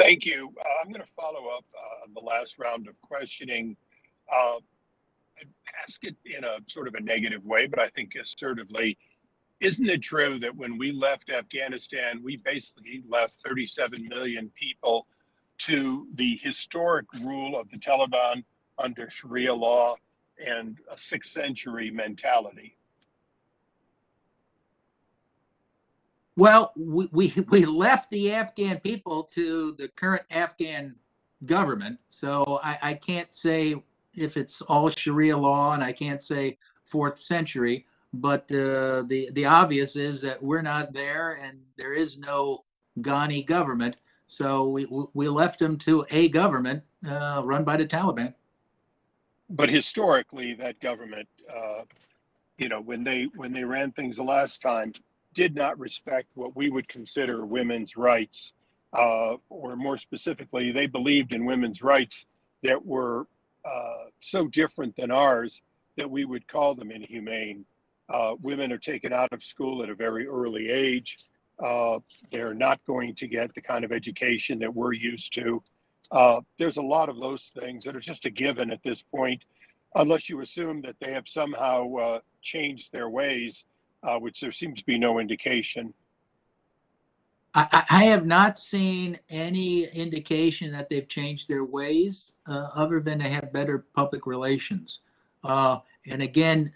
Thank you. I'm going to follow up on the last round of questioning. Uh, I'd ask it in a sort of a negative way, but I think assertively. Isn't it true that when we left Afghanistan, we basically left 37 million people to the historic rule of the Taliban under Sharia law and a 6th century mentality? Well, we left the Afghan people to the current Afghan government, so I can't say if it's all Sharia law, and I can't say 4th century, but the obvious is that we're not there, and there is no Ghani government, so we left them to a government run by the Taliban. But historically, that government, when they ran things the last time, did not respect what we would consider women's rights, or more specifically, they believed in women's rights that were so different than ours that we would call them inhumane. Women are taken out of school at a very early age. They're not going to get the kind of education that we're used to. There's a lot of those things that are just a given at this point, unless you assume that they have somehow changed their ways, which there seems to be no indication. I have not seen any indication that they've changed their ways, other than they have better public relations. And again,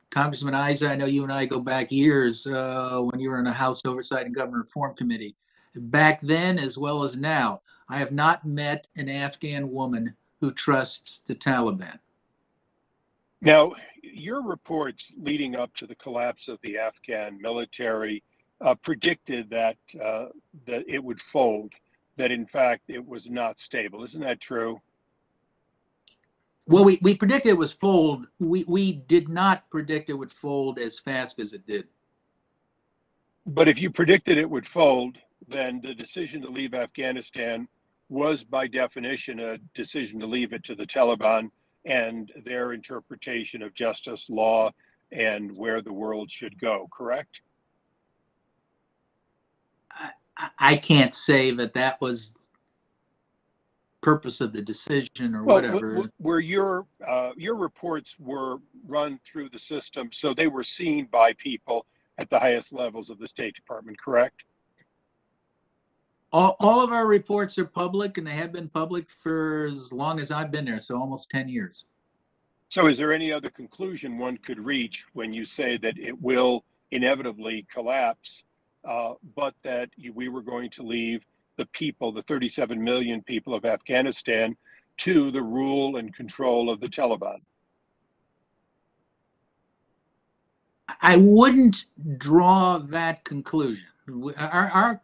Congressman Issa, I know you and I go back years when you were in the House Oversight and Government Reform Committee. Back then, as well as now, I have not met an Afghan woman who trusts the Taliban. Now, your reports leading up to the collapse of the Afghan military predicted that it would fold, that in fact it was not stable. Isn't that true? Well, we predicted it was fold. We did not predict it would fold as fast as it did. But if you predicted it would fold, then the decision to leave Afghanistan was by definition a decision to leave it to the Taliban and their interpretation of justice, law, and where the world should go, correct? I can't say that was purpose of the decision or whatever. Where your reports were run through the system, so they were seen by people at the highest levels of the State Department, correct? All of our reports are public, and they have been public for as long as I've been there, so almost 10 years. So is there any other conclusion one could reach when you say that it will inevitably collapse, but that we were going to leave the people, the 37 million people of Afghanistan, to the rule and control of the Taliban? I wouldn't draw that conclusion. Our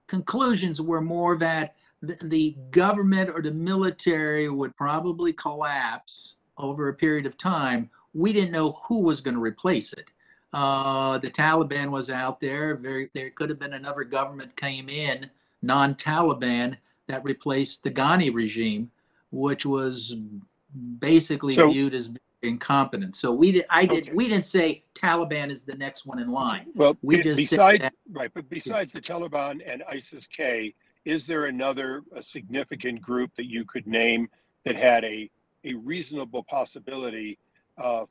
conclusions were more that the government or the military would probably collapse over a period of time. We didn't know who was going to replace it. The Taliban was out there. There could have been another government came in, non-Taliban, that replaced the Ghani regime, which was basically viewed as incompetent. So we didn't say Taliban is the next one in line. Well, we just besides the Taliban and ISIS-K, is there another significant group that you could name that had a reasonable possibility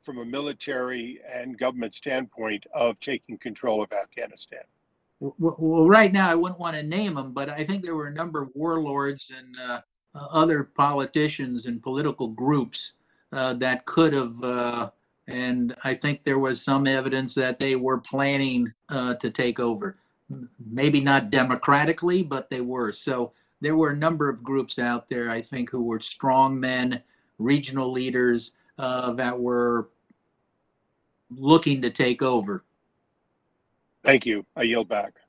from a military and government standpoint of taking control of Afghanistan? Well, right now I wouldn't want to name them, but I think there were a number of warlords and other politicians and political groups that could have, and I think there was some evidence that they were planning to take over. Maybe not democratically, but they were. So there were a number of groups out there, I think, who were strong men, regional leaders that were looking to take over. Thank you. I yield back.